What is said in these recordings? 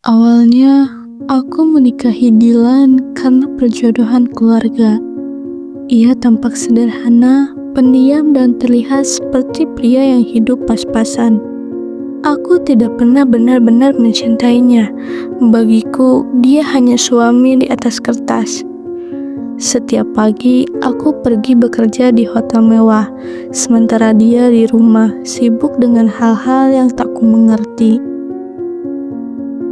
Awalnya, aku menikahi Dilan karena perjodohan keluarga. Ia tampak sederhana, pendiam, dan terlihat seperti pria yang hidup pas-pasan. Aku tidak pernah benar-benar mencintainya. Bagiku, dia hanya suami di atas kertas. Setiap pagi, aku pergi bekerja di hotel mewah, sementara dia di rumah, sibuk dengan hal-hal yang tak ku mengerti.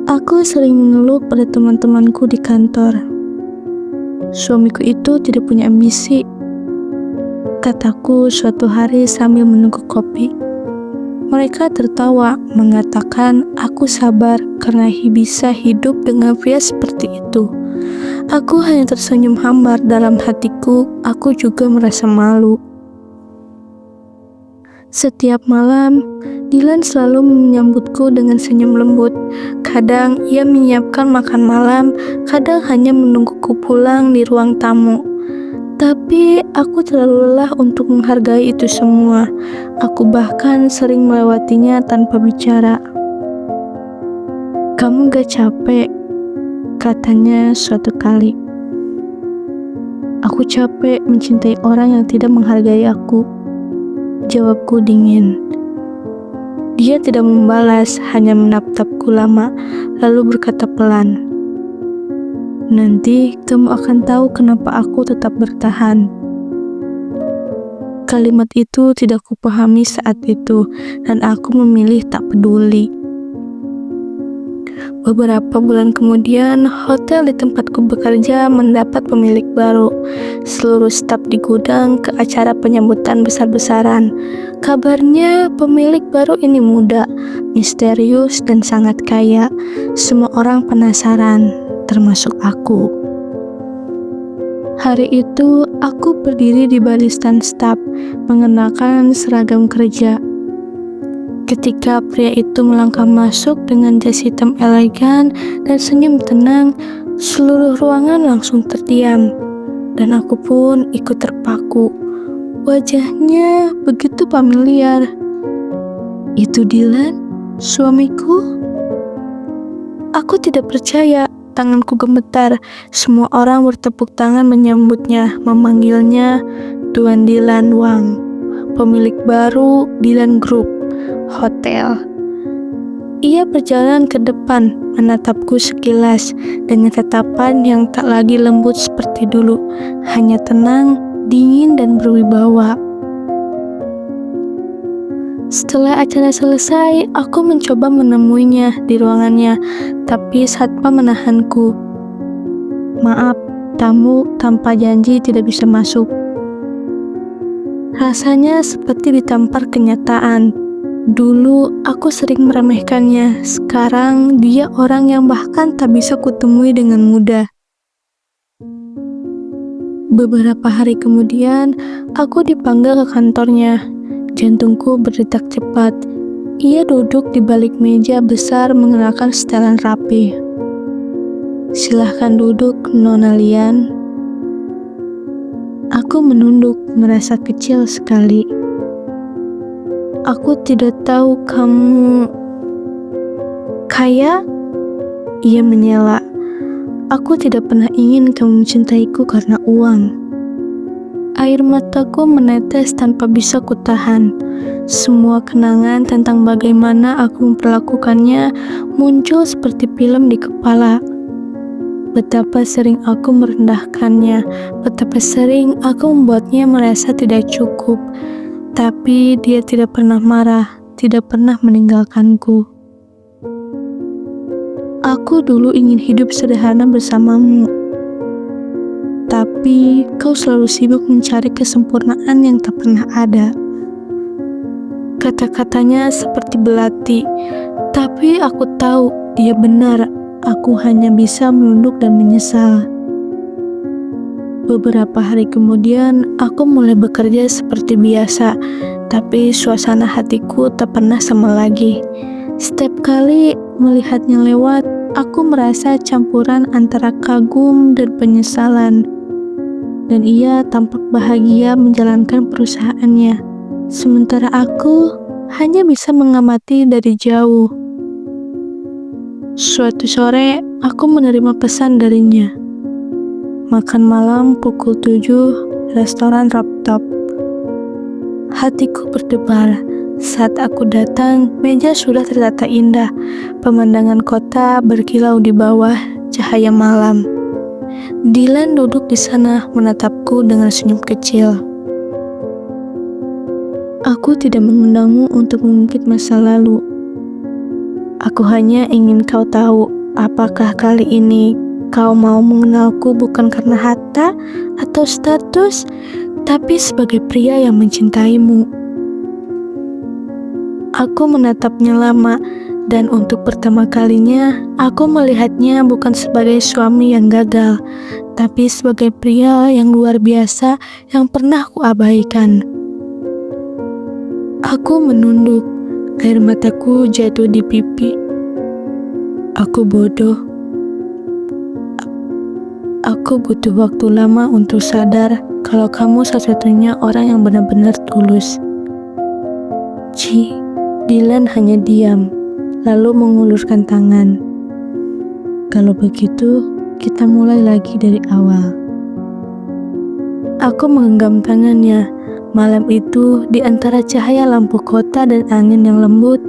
Aku sering mengeluh pada teman-temanku di kantor. Suamiku itu tidak punya ambisi, kataku suatu hari sambil menunggu kopi. Mereka tertawa, mengatakan aku sabar karena bisa hidup dengan pria seperti itu. Aku hanya tersenyum hambar. Dalam hatiku, aku juga merasa malu. Setiap malam, Dilan selalu menyambutku dengan senyum lembut. Kadang ia menyiapkan makan malam, kadang hanya menungguku pulang di ruang tamu. Tapi aku terlalu lelah untuk menghargai itu semua. Aku bahkan sering melewatinya tanpa bicara. "Kamu gak capek?" katanya suatu kali. "Aku capek mencintai orang yang tidak menghargai aku," jawabku dingin. Dia tidak membalas, hanya menatapku lama, lalu berkata pelan, "Nanti kamu akan tahu kenapa aku tetap bertahan." Kalimat itu tidak kupahami saat itu, dan aku memilih tak peduli. Beberapa bulan kemudian, hotel di tempatku bekerja mendapat pemilik baru. Seluruh staf di gudang ke acara penyambutan besar-besaran. Kabarnya pemilik baru ini muda, misterius, dan sangat kaya. Semua orang penasaran, termasuk aku. Hari itu, aku berdiri di barisan staf, mengenakan seragam kerja. Ketika pria itu melangkah masuk dengan jas hitam elegan dan senyum tenang, seluruh ruangan langsung terdiam. Dan aku pun ikut terpaku. Wajahnya begitu familiar. Itu Dilan, suamiku? Aku tidak percaya, tanganku gemetar. Semua orang bertepuk tangan menyambutnya, memanggilnya Tuan Dilan Wang, pemilik baru Dilan Group Hotel. Ia berjalan ke depan, menatapku sekilas dengan tatapan yang tak lagi lembut seperti dulu, hanya tenang, dingin, dan berwibawa. Setelah acara selesai, aku mencoba menemuinya di ruangannya, tapi satpam menahanku. "Maaf, tamu tanpa janji tidak bisa masuk." Rasanya seperti ditampar kenyataan. Dulu aku sering meremehkannya, sekarang dia orang yang bahkan tak bisa kutemui dengan mudah. Beberapa hari kemudian, aku dipanggil ke kantornya. Jantungku berdetak cepat. Ia duduk di balik meja besar mengenakan setelan rapi. "Silahkan duduk, Nona Lian." Aku menunduk, merasa kecil sekali. "Aku tidak tahu kamu kaya?" Ia menyela. "Aku tidak pernah ingin kamu mencintaiku karena uang." Air mataku menetes tanpa bisa kutahan. Semua kenangan tentang bagaimana aku memperlakukannya muncul seperti film di kepala. Betapa sering aku merendahkannya, betapa sering aku membuatnya merasa tidak cukup. Tapi dia tidak pernah marah, tidak pernah meninggalkanku. Aku dulu ingin hidup sederhana bersamamu, tapi kau selalu sibuk mencari kesempurnaan yang tak pernah ada. Kata-katanya seperti belati, tapi aku tahu dia benar. Aku hanya bisa menunduk dan menyesal. Beberapa hari kemudian, aku mulai bekerja seperti biasa, tapi suasana hatiku tak pernah sama lagi. Setiap kali melihatnya lewat, aku merasa campuran antara kagum dan penyesalan. Dan ia tampak bahagia menjalankan perusahaannya, sementara aku hanya bisa mengamati dari jauh. Suatu sore, aku menerima pesan darinya. Makan malam pukul 7, restoran rooftop. Hatiku berdebar. Saat aku datang, meja sudah tertata indah. Pemandangan kota berkilau di bawah cahaya malam. Dylan duduk di sana menatapku dengan senyum kecil. Aku tidak mengundangmu untuk mengungkit masa lalu. Aku hanya ingin kau tahu, apakah kali ini kau mau mengenalku bukan karena harta atau status, tapi sebagai pria yang mencintaimu. Aku menatapnya lama, dan untuk pertama kalinya, aku melihatnya bukan sebagai suami yang gagal, tapi sebagai pria yang luar biasa yang pernah kuabaikan. Aku menunduk, air mataku jatuh di pipi. Aku bodoh. Aku butuh waktu lama untuk sadar kalau kamu satu-satunya orang yang benar-benar tulus. Dylan hanya diam, lalu mengulurkan tangan. Kalau begitu, kita mulai lagi dari awal. Aku menggenggam tangannya. Malam itu, di antara cahaya lampu kota dan angin yang lembut,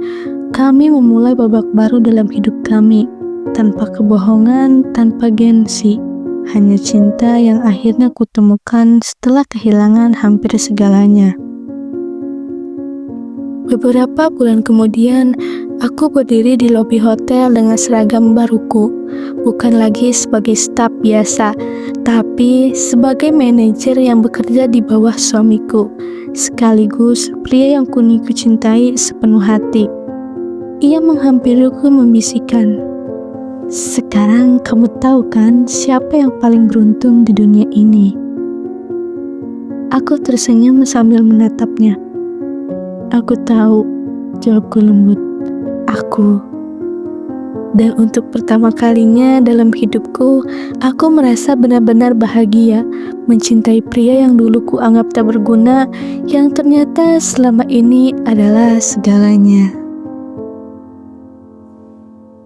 kami memulai babak baru dalam hidup kami. Tanpa kebohongan, tanpa gengsi. Hanya cinta yang akhirnya kutemukan setelah kehilangan hampir segalanya. Beberapa bulan kemudian, aku berdiri di lobi hotel dengan seragam baruku. Bukan lagi sebagai staf biasa, tapi sebagai manajer yang bekerja di bawah suamiku, sekaligus pria yang kini kucintai sepenuh hati. Ia menghampiriku membisikkan, "Sekarang kamu tahu kan siapa yang paling beruntung di dunia ini?" Aku tersenyum sambil menatapnya. "Aku tahu," jawabku lembut. "Aku." Dan untuk pertama kalinya dalam hidupku, aku merasa benar-benar bahagia mencintai pria yang dulu kuanggap tak berguna, yang ternyata selama ini adalah segalanya.